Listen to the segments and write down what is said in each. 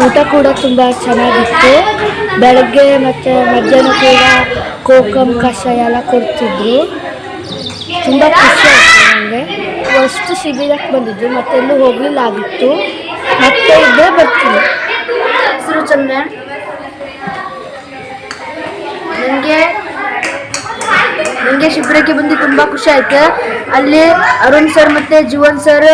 ಊಟ ಕೂಡ ತುಂಬ ಚೆನ್ನಾಗಿತ್ತು. ಬೆಳಗ್ಗೆ ಮತ್ತು ಮಧ್ಯಾಹ್ನ ಕೂಡ ಕೋಕಮ್ ಕಷಾಯ ಎಲ್ಲ ಕೊಡ್ತಿದ್ರು. ತುಂಬ ಖುಷಿ ಆಯಿತು ನನಗೆ. ಫಸ್ಟ್ ಶಿಬಿರಕ್ಕೆ ಬಂದಿದ್ದು ಮತ್ತೆ ಎಲ್ಲೂ ಹೋಗಲಿಲ್ಲ ಆಗಿತ್ತು. ಮತ್ತೆ ಇದ್ದೇ ಬರ್ತೀನಿ. ಹೆಸರು ಚಂದ್ರ. ನನಗೆ ಶಿಬಿರಕ್ಕೆ ಬಂದು ತುಂಬ ಖುಷಿ ಆಯಿತು. ಅಲ್ಲಿ ಅರುಣ್ ಸರ್ ಮತ್ತು ಜೀವನ್ ಸರ್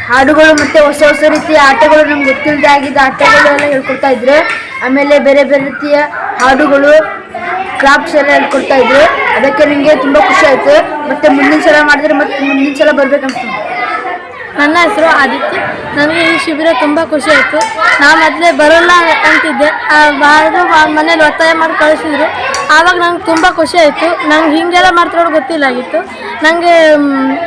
ಹಾಡುಗಳು ಮತ್ತು ಹೊಸ ಹೊಸ ರೀತಿಯ ಆಟಗಳು, ನಮ್ಗೆ ಗೊತ್ತಿಲ್ಲದೆ ಆಗಿದ್ದ ಆಟಗಳೆಲ್ಲ ಹೇಳ್ಕೊಡ್ತಾ ಇದ್ರು. ಆಮೇಲೆ ಬೇರೆ ಬೇರೆ ರೀತಿಯ ಹಾಡುಗಳು, ಕ್ರಾಫ್ಟ್ಸ್ ಎಲ್ಲ ಹೇಳ್ಕೊಡ್ತಾ ಇದ್ರು. ಅದಕ್ಕೆ ನನಗೆ ತುಂಬ ಖುಷಿ ಆಯಿತು. ಮತ್ತು ಮುಂದಿನ ಸಲ ಮಾಡಿದ್ರೆ ಮತ್ತೆ ಮುಂದಿನ ಸಲ ಬರ್ಬೇಕಂತ. ನನ್ನ ಹೆಸರು ಆದಿತ್ಯ. ನನಗೆ ಈ ಶಿಬಿರ ತುಂಬ ಖುಷಿ ಆಯಿತು. ನಾನು ಮೊದಲೇ ಬರೋಲ್ಲ ಅಂತಿದ್ದೆ, ಆದರೂ ಮನೇಲಿ ಒತ್ತಾಯ ಮಾಡಿ ಕಳಿಸಿದ್ರು. ಆವಾಗ ನಂಗೆ ತುಂಬ ಖುಷಿ ಆಯಿತು. ನಂಗೆ ಹೀಗೆಲ್ಲ ಮಾಡ್ತಿರೋದು ಗೊತ್ತಿಲ್ಲಾಗಿತ್ತು. ನನಗೆ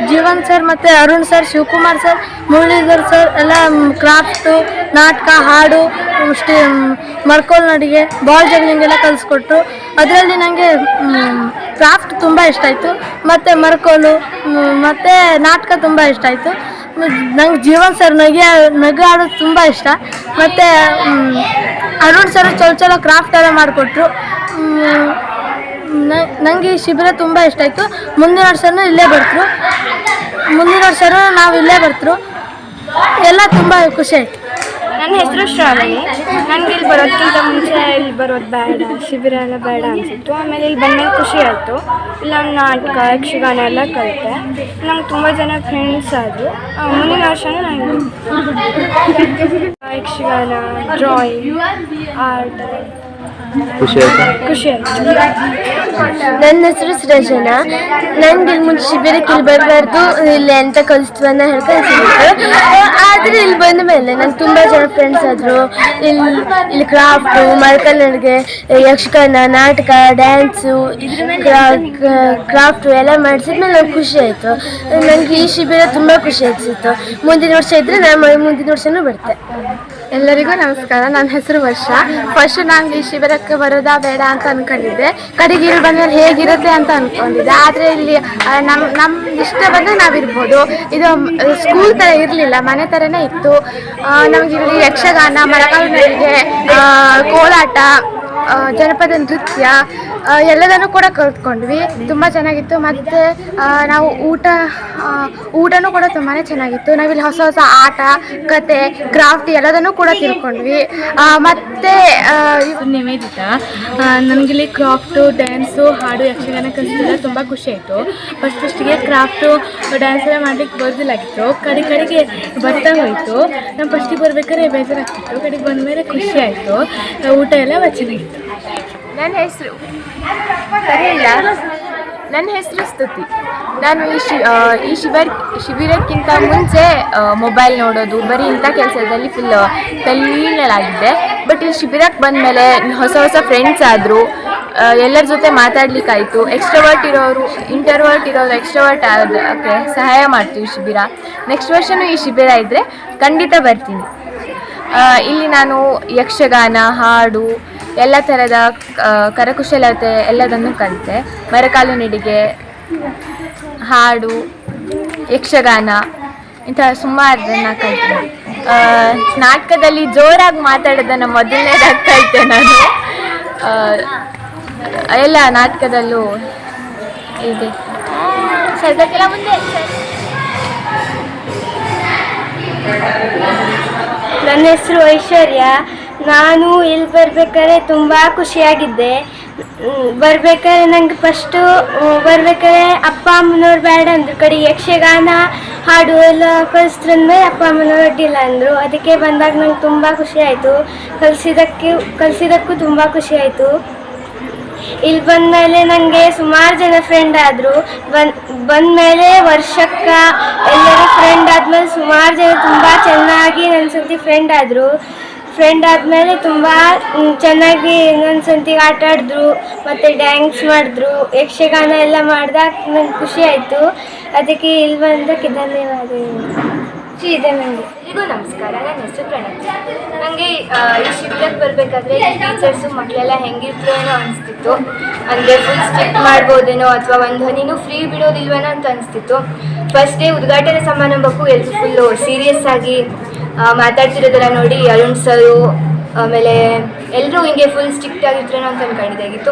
ಜೀವನ್ ಸರ್ ಮತ್ತು Arun sir, Shivakumar sir, Muralidhar sir ಎಲ್ಲ ಕ್ರಾಫ್ಟು, ನಾಟಕ, ಹಾಡು, ಮರ್ಕೋಲ್ ನಡಿಗೆ, ಬಾಲ್ ಜಗ್ಲಿಂಗ್ ಎಲ್ಲ ಕಲಿಸ್ಕೊಟ್ರು. ಅದರಲ್ಲಿ ನನಗೆ ಕ್ರಾಫ್ಟ್ ತುಂಬ ಇಷ್ಟ ಆಯಿತು. ಮತ್ತು ಮರ್ಕೋಲು ಮತ್ತು ನಾಟಕ ತುಂಬ ಇಷ್ಟ ಆಯಿತು. ನಂಗೆ ಜೀವನ್ ಸರ್ ನಗೆ ಆಡೋದು ತುಂಬ ಇಷ್ಟ. ಮತ್ತು ಅರುಣ್ ಸರ್ ಚಲೋ ಕ್ರಾಫ್ಟ್ ಎಲ್ಲ ಮಾಡಿಕೊಟ್ರು. ನನಗೆ ಈ ಶಿಬಿರ ತುಂಬ ಇಷ್ಟ ಆಯಿತು. ಮುಂದಿನ ವರ್ಷನೂ ಇಲ್ಲೇ ಬರ್ತರು. ನಾವು ಇಲ್ಲೇ ಬರ್ತರು. ಎಲ್ಲ ತುಂಬ ಖುಷಿ ಆಯಿತು. ನನ್ನ ಹೆಸರು ಶ್ರಾವಣಿ. ನನಗೆ ಇಲ್ಲಿ ಬರೋದಕ್ಕಿಂತ ಮುಂಚೆ ಇಲ್ಲಿ ಬರೋದು ಬೇಡ, ಶಿಬಿರ ಎಲ್ಲ ಬೇಡ ಅನಿಸಿತ್ತು. ಆಮೇಲೆ ಇಲ್ಲಿ ಬಂದಮೇಲೆ ಖುಷಿ ಆಯಿತು. ಇಲ್ಲ ನಾಟಕ, ಯಕ್ಷಗಾನ ಎಲ್ಲ ಕಲಿತೆ. ನಂಗೆ ತುಂಬ ಜನ ಫ್ರೆಂಡ್ಸ್ ಆದರು. ಮುಂದಿನ ವರ್ಷನೂ ನಾನು ಯಕ್ಷಗಾನ, ಡ್ರಾಯಿಂಗ್, ಆರ್ಟ್ ಖುಷಿ ಆಯಿತು. ನನ್ನ ಹೆಸರು ಸೃಜನಾ. ನನಗೆ ಇಲ್ಲಿ ಮುಂಚೆ ಶಿಬಿರಕ್ಕೆ ಇಲ್ಲಿ ಬರಬಾರ್ದು, ಇಲ್ಲಿ ಎಂತ ಕಲಿಸ್ತೀವಿ ಅನ್ನೋ ಹೇಳ್ಕೊಂಡು, ಆದರೆ ಇಲ್ಲಿ ಬಂದ ಮೇಲೆ ನಂಗೆ ತುಂಬ ಜನ ಫ್ರೆಂಡ್ಸ್ ಆದರು. ಇಲ್ಲಿ ಕ್ರಾಫ್ಟು, ಮರ್ಕಲ್ ಅಡುಗೆ, ಯಕ್ಷಗಾನ, ನಾಟಕ, ಡ್ಯಾನ್ಸು, ಕ್ರಾಫ್ಟು ಎಲ್ಲ ಮಾಡಿಸಿದ್ಮೇಲೆ ನಂಗೆ ಖುಷಿ ಆಯಿತು. ನನಗೆ ಈ ಶಿಬಿರ ತುಂಬ ಖುಷಿ ಅನಿಸಿತ್ತು. ಮುಂದಿನ ವರ್ಷ ಇದ್ದರೆ ನಾನು ಮುಂದಿನ ವರ್ಷವೂ ಬರ್ತೆ. ಎಲ್ಲರಿಗೂ ನಮಸ್ಕಾರ. ನನ್ನ ಹೆಸರು ವರ್ಷ. ಫಸ್ಟ್ ನಂಗೆ ಈ ಶಿಬಿರಕ್ಕೆ ಬರೋದಾ ಬೇಡ ಅಂತ ಅಂದ್ಕೊಂಡಿದ್ದೆ. ಕಡೆಗೆ ಇಲ್ಲಿ ಬಂದ್ಮೇಲೆ ಹೇಗಿರುತ್ತೆ ಅಂತ ಅಂದ್ಕೊಂಡಿದ್ದೆ. ಆದರೆ ಇಲ್ಲಿ ನಮ್ಮ ಇಷ್ಟ ಬಂದರೆ ನಾವಿರ್ಬೋದು. ಇದು ಸ್ಕೂಲ್ ಥರ ಇರಲಿಲ್ಲ, ಮನೆ ಥರನೇ ಇತ್ತು. ನಮಗಿಲ್ಲಿ ಯಕ್ಷಗಾನ, ಮರಕಾಲು ನಡಿಗೆ, ಕೋಲಾಟ, ಜನಪದ ನೃತ್ಯ ಎಲ್ಲದನ್ನು ಕೂಡ ಕಲ್ತ್ಕೊಂಡ್ವಿ. ತುಂಬ ಚೆನ್ನಾಗಿತ್ತು. ಮತ್ತು ನಾವು ಊಟನೂ ಕೂಡ ತುಂಬಾ ಚೆನ್ನಾಗಿತ್ತು. ನಾವಿಲ್ಲಿ ಹೊಸ ಹೊಸ ಆಟ, ಕತೆ, ಕ್ರಾಫ್ಟ್ ಎಲ್ಲದನ್ನು ಕೂಡ ತಿಳ್ಕೊಂಡ್ವಿ. ಮತ್ತು ನಿವೇದಿತಾ. ನನಗಿಲ್ಲಿ ಕ್ರಾಫ್ಟು, ಡ್ಯಾನ್ಸು, ಹಾಡು, ಯಕ್ಷಗಾನ ಕಲಿಸಿದ್ರೆ ತುಂಬ ಖುಷಿ ಆಯಿತು. ಫಸ್ಟಿಗೆ ಕ್ರಾಫ್ಟು, ಡ್ಯಾನ್ಸ್ ಎಲ್ಲ ಮಾಡಲಿಕ್ಕೆ ಬರ್ದಿಲ್ಲಾಗಿತ್ತು. ಕಡೆಗೆ ಬರ್ತಾ ಹೋಯಿತು. ನಾನು ಫಸ್ಟಿಗೆ ಬರ್ಬೇಕಾದ್ರೆ ಬೇಜಾರಾಗ್ತಿತ್ತು. ಕಡೆಗೆ ಬಂದಮೇಲೆ ಖುಷಿ ಆಯಿತು. ಊಟ ಎಲ್ಲ ಚೆನ್ನಾಗಿತ್ತು. ನನ್ನ ಹೆಸರು ಸ್ತುತಿ. ನಾನು ಈ ಶಿಬಿರಕ್ಕಿಂತ ಮುಂಚೆ ಮೊಬೈಲ್ ನೋಡೋದು, ಬರೀ ಇಂಥ ಕೆಲಸದಲ್ಲಿ ಫುಲ್ ತಲ್ಲೀನಲಾಗಿದ್ದೆ. ಬಟ್ ಈ ಶಿಬಿರಕ್ಕೆ ಬಂದಮೇಲೆ ಹೊಸ ಹೊಸ ಫ್ರೆಂಡ್ಸ್ ಆದರು. ಎಲ್ಲರ ಜೊತೆ ಮಾತಾಡ್ಲಿಕ್ಕಾಯಿತು. ಎಕ್ಸ್ಟ್ರವರ್ಟ್ ಇರೋರು, ಇಂಟರ್ವರ್ಟ್ ಇರೋರು ಎಕ್ಸ್ಟ್ರವರ್ಟ್ ಆಗೋಕ್ಕೆ ಸಹಾಯ ಮಾಡ್ತೀವಿ ಶಿಬಿರ. ನೆಕ್ಸ್ಟ್ ವರ್ಷವೂ ಈ ಶಿಬಿರ ಇದ್ದರೆ ಖಂಡಿತ ಬರ್ತೀನಿ. ಇಲ್ಲಿ ನಾನು ಯಕ್ಷಗಾನ, ಹಾಡು, ಎಲ್ಲ ಥರದ ಕರಕುಶಲತೆ ಎಲ್ಲದನ್ನು ಕಲಿತೆ. ಮರಕಾಲು ನಡಿಗೆ, ಹಾಡು, ಯಕ್ಷಗಾನ ಇಂಥ ಸುಮಾರನ್ನ ಕಲಿತೆ. ನಾಟಕದಲ್ಲಿ ಜೋರಾಗಿ ಮಾತಾಡೋದನ್ನು ಮೊದಲನೇದಾಗಿ ಕಲಿತೆ ನಾನು. ಎಲ್ಲ ನಾಟಕದಲ್ಲೂ ಇದೆ. ಸರ್ಗಕ್ಕೆಲ್ಲ ಮುಂದೆ. ನನ್ನ ಹೆಸರು ಐಶ್ವರ್ಯ. ನಾನು ಇಲ್ಲಿ ಬರ್ಬೇಕಾದ್ರೆ ತುಂಬ ಖುಷಿಯಾಗಿದ್ದೆ. ಬರ್ಬೇಕಾದ್ರೆ ನಂಗೆ ಫಸ್ಟು ಬರ್ಬೇಕಾದ್ರೆ ಅಪ್ಪ ಅಮ್ಮನವ್ರು ಬೇಡ ಅಂದರು. ಕಡೆ ಯಕ್ಷಗಾನ, ಹಾಡು ಎಲ್ಲ ಕಲಿಸ್ದ್ರಂದ್ರೆ ಅಪ್ಪ ಅಮ್ಮನವ್ರು ಅಡ್ಡಿಲ್ಲ ಅಂದರು. ಅದಕ್ಕೆ ಬಂದಾಗ ನಂಗೆ ತುಂಬ ಖುಷಿ ಆಯಿತು. ಕಲಿಸಿದ್ದಕ್ಕೂ ತುಂಬ ಖುಷಿ ಆಯಿತು. ಇಲ್ಲಿ ಬಂದಮೇಲೆ ನನಗೆ ಸುಮಾರು ಜನ ಫ್ರೆಂಡ್ ಆದರು. ಬಂದಮೇಲೆ ವರ್ಷಕ್ಕೆ ಎಲ್ಲರೂ ಫ್ರೆಂಡ್ ಆದಮೇಲೆ ಸುಮಾರು ಜನ ತುಂಬ ಚೆನ್ನಾಗಿ ನನ್ನ ಸಂತಿ ಫ್ರೆಂಡ್ ಆದರು. ಫ್ರೆಂಡ್ ಆದಮೇಲೆ ತುಂಬ ಚೆನ್ನಾಗಿ ನನ್ನ ಸಂತಿಗೆ ಆಟ ಆಡಿದ್ರು ಮತ್ತು ಡ್ಯಾನ್ಸ್ ಮಾಡಿದ್ರು. ಯಕ್ಷಗಾನ ಎಲ್ಲ ಮಾಡಿದಾಗ ನಂಗೆ ಖುಷಿ ಆಯಿತು. ಅದಕ್ಕೆ ಇಲ್ಲಿ ಬಂದಕ್ಕೆ ಧನ್ಯವಾದಗಳು. ಖುಷಿ ಇದೆ ನನಗೆ. ಎಲ್ರಿಗೂ ನಮಸ್ಕಾರ. ನನ್ನ ಹೆಸರು ಪ್ರಣತಿ. ನನಗೆ ಈ ಶಿಬಿರಕ್ಕೆ ಬರಬೇಕಾದ್ರೆ ಈ ಟೀಚರ್ಸು ಮಕ್ಕಳೆಲ್ಲ ಹೆಂಗಿದ್ರು ಏನೋ ಅನಿಸ್ತಿತ್ತು. ಅಂದರೆ ಫುಲ್ ಸ್ಟ್ರಿಕ್ಟ್ ಮಾಡ್ಬೋದೇನೋ ಅಥವಾ ಒಂದು ಹನಿನೂ ಫ್ರೀ ಬಿಡೋದಿಲ್ವೇನೋ ಅಂತ ಅನಿಸ್ತಿತ್ತು. ಫಸ್ಟ್ ಡೇ ಉದ್ಘಾಟನೆ ಸಮಾರಂಭಕ್ಕೂ ಎಲ್ಲರೂ ಫುಲ್ಲು ಸೀರಿಯಸ್ ಆಗಿ ಮಾತಾಡ್ತಿರೋದೆಲ್ಲ ನೋಡಿ ಅರುಣ್ ಸರು ಆಮೇಲೆ ಎಲ್ಲರೂ ಹಿಂಗೆ ಫುಲ್ ಸ್ಟ್ರಿಕ್ಟ್ ಆಗಿರ್ತಾರೇನೋ ಅಂತ ಅನ್ಕೊಂಡಿದ್ದಾಗಿತ್ತು.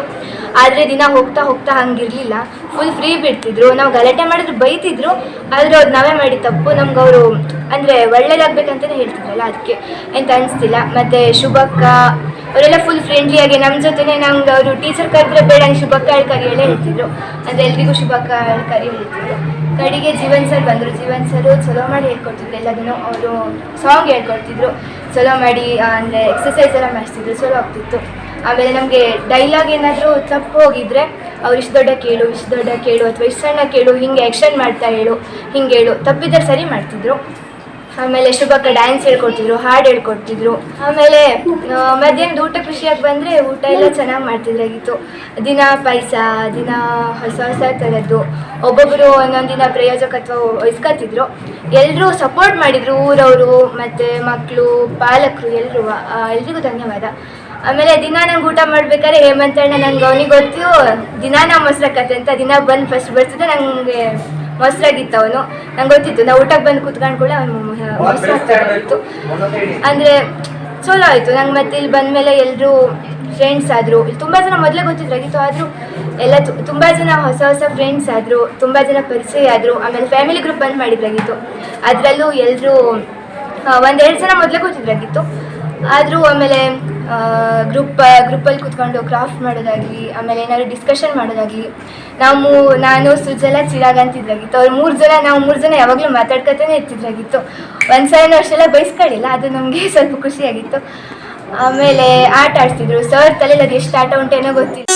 ಆದರೆ ದಿನ ಹೋಗ್ತಾ ಹೋಗ್ತಾ ಹಂಗಿರಲಿಲ್ಲ, ಫುಲ್ ಫ್ರೀ ಬಿಡ್ತಿದ್ರು. ನಾವು ಗಲಾಟೆ ಮಾಡಿದ್ರು ಬೈತಿದ್ರು, ಆದರೆ ಅದು ನಾವೇ ಮಾಡಿ ತಪ್ಪು. ನಮ್ಗೆ ಅವರು ಅಂದರೆ ಒಳ್ಳೇದಾಗಬೇಕಂತಲೇ ಹೇಳ್ತಿದ್ರಲ್ಲ, ಅದಕ್ಕೆ ಎಂತ ಅನಿಸ್ತಿಲ್ಲ. ಮತ್ತು ಶುಭಕ್ಕ ಅವರೆಲ್ಲ ಫುಲ್ ಫ್ರೆಂಡ್ಲಿಯಾಗಿ ನಮ್ಮ ಜೊತೆನೇ ನಮ್ಗೆ ಅವರು ಟೀಚರ್ ಕರೆದ್ರೆ ಬೇಡ ನೀನು ಶುಭಕ್ಕ ಹೇಳ್ಕರಿ ಹೇಳೇ ಹೇಳ್ತಿದ್ರು. ಅಂದರೆ ಎಲ್ರಿಗೂ ಶುಭಕ್ಕ ಹೇಳ್ಕರಿ ಹೇಳ್ತಿದ್ರು. ಕಡೆಗೆ ಜೀವನ್ ಸರ್ ಬಂದರು. ಜೀವನ್ ಸರು ಚಲೋ ಮಾಡಿ ಹೇಳ್ಕೊಡ್ತಿದ್ರು ಎಲ್ಲದನ್ನು. ಅವರು ಸಾಂಗ್ ಹೇಳ್ಕೊಡ್ತಿದ್ರು ಚಲೋ ಮಾಡಿ, ಅಂದರೆ ಎಕ್ಸಸೈಸ್ ಎಲ್ಲ ಮಾಡಿಸ್ತಿದ್ರು, ಚಲೋ ಆಗ್ತಿತ್ತು. ಆಮೇಲೆ ನಮಗೆ ಡೈಲಾಗ್ ಏನಾದರೂ ತಪ್ಪು ಹೋಗಿದ್ರೆ ಅವ್ರು ಇಷ್ಟು ದೊಡ್ಡ ಕೇಳು, ಇಷ್ಟು ದೊಡ್ಡ ಕೇಳು, ಅಥವಾ ಇಷ್ಟು ಸಣ್ಣ ಕೇಳು, ಹಿಂಗೆ ಆ್ಯಕ್ಷನ್ ಮಾಡ್ತಾ ಹೇಳು, ಹಿಂಗೆ ಹೇಳು, ತಪ್ಪಿದ್ರೆ ಸರಿ ಮಾಡ್ತಿದ್ರು. ಆಮೇಲೆ ಶುಭಕ್ಕ ಡ್ಯಾನ್ಸ್ ಹೇಳ್ಕೊಡ್ತಿದ್ರು, ಹಾಡು ಹೇಳ್ಕೊಡ್ತಿದ್ರು. ಆಮೇಲೆ ಮಧ್ಯಾಹ್ನದ ಊಟ ಖುಷಿಯಾಗಿ ಬಂದರೆ ಊಟ ಎಲ್ಲ ಚೆನ್ನಾಗಿ ಮಾಡ್ತಿದ್ರಾಗಿತ್ತು. ದಿನ ಪಾಯಸ, ದಿನ ಹೊಸ ಹೊಸ ಥರದ್ದು, ಒಬ್ಬೊಬ್ಬರು ಒಂದೊಂದು ದಿನ ಪ್ರಯೋಜಕತ್ವ ವಹಿಸ್ಕೊತಿದ್ರು. ಎಲ್ಲರೂ ಸಪೋರ್ಟ್ ಮಾಡಿದರು, ಊರವರು ಮತ್ತು ಮಕ್ಕಳು, ಪಾಲಕರು ಎಲ್ರಿಗೂ ಧನ್ಯವಾದ. ಆಮೇಲೆ ದಿನ ನಂಗೆ ಊಟ ಮಾಡ್ಬೇಕಾದ್ರೆ ಹೇಮಂತಣ್ಣ ನಂಗೆ ಅವನಿಗೆ ಗೊತ್ತು ದಿನ ನಾವು ಮೊಸರಕ್ಕತ್ತೆ ಅಂತ, ದಿನ ಬಂದು ಫಸ್ಟ್ ಬರ್ತಿದ್ದೆ ನನಗೆ ಮೊಸರಾಗಿತ್ತು. ಅವನು ನಂಗೆ ಗೊತ್ತಿತ್ತು, ನಾವು ಊಟಕ್ಕೆ ಬಂದು ಕೂತ್ಕೊಂಡು ಕೂಡ ಅವನು ಮೊಸರಾಗ್ತಾಯಿತ್ತು. ಅಂದರೆ ಚಲೋ ಆಯಿತು ನಂಗೆ. ಮತ್ತೆ ಇಲ್ಲಿ ಬಂದಮೇಲೆ ಎಲ್ಲರೂ ಫ್ರೆಂಡ್ಸ್ ಆದರು. ಇಲ್ಲಿ ತುಂಬ ಜನ ಮೊದಲೇ ಗೊತ್ತಿದ್ರಾಗಿತ್ತು, ಆದರೂ ಎಲ್ಲ ತುಂಬ ಜನ ಹೊಸ ಹೊಸ ಫ್ರೆಂಡ್ಸ್ ಆದರು, ತುಂಬ ಜನ ಪರಿಚಯ ಆದರು. ಆಮೇಲೆ ಫ್ಯಾಮಿಲಿ ಗ್ರೂಪ್ ಬಂದು ಮಾಡಿದ್ರಾಗಿತ್ತು, ಅದರಲ್ಲೂ ಎಲ್ಲರೂ ಒಂದೆರಡು ಜನ ಮೊದಲೇ ಗೊತ್ತಿದ್ರಾಗಿತ್ತು. ಆದರೂ ಆಮೇಲೆ ಗ್ರೂಪಲ್ಲಿ ಕೂತ್ಕೊಂಡು ಕ್ರಾಫ್ಟ್ ಮಾಡೋದಾಗಲಿ, ಆಮೇಲೆ ಏನಾದ್ರು ಡಿಸ್ಕಷನ್ ಮಾಡೋದಾಗಲಿ. ನಾನು ಸುಜಲ ಚಿರಾಗ್ ಅಂತಿದ್ರಾಗಿತ್ತು. ನಾವು ಮೂರು ಜನ ಯಾವಾಗಲೂ ಮಾತಾಡ್ಕೊತಾನೆ ಇರ್ತಿದ್ರಾಗಿತ್ತು. ಒಂದು ಸಲ ಅಷ್ಟೆಲ್ಲ ಬೈಸ್ಕೊಳ್ಳಿಲ್ಲ, ಅದು ನಮಗೆ ಸ್ವಲ್ಪ ಖುಷಿಯಾಗಿತ್ತು. ಆಮೇಲೆ ಆಟ ಆಡ್ತಿದ್ರು ಸರ್ ತಲೆಯಲ್ಲಿ, ಅದು ಎಷ್ಟು ಆಟ ಉಂಟೇನೋ ಗೊತ್ತಿಲ್ಲ.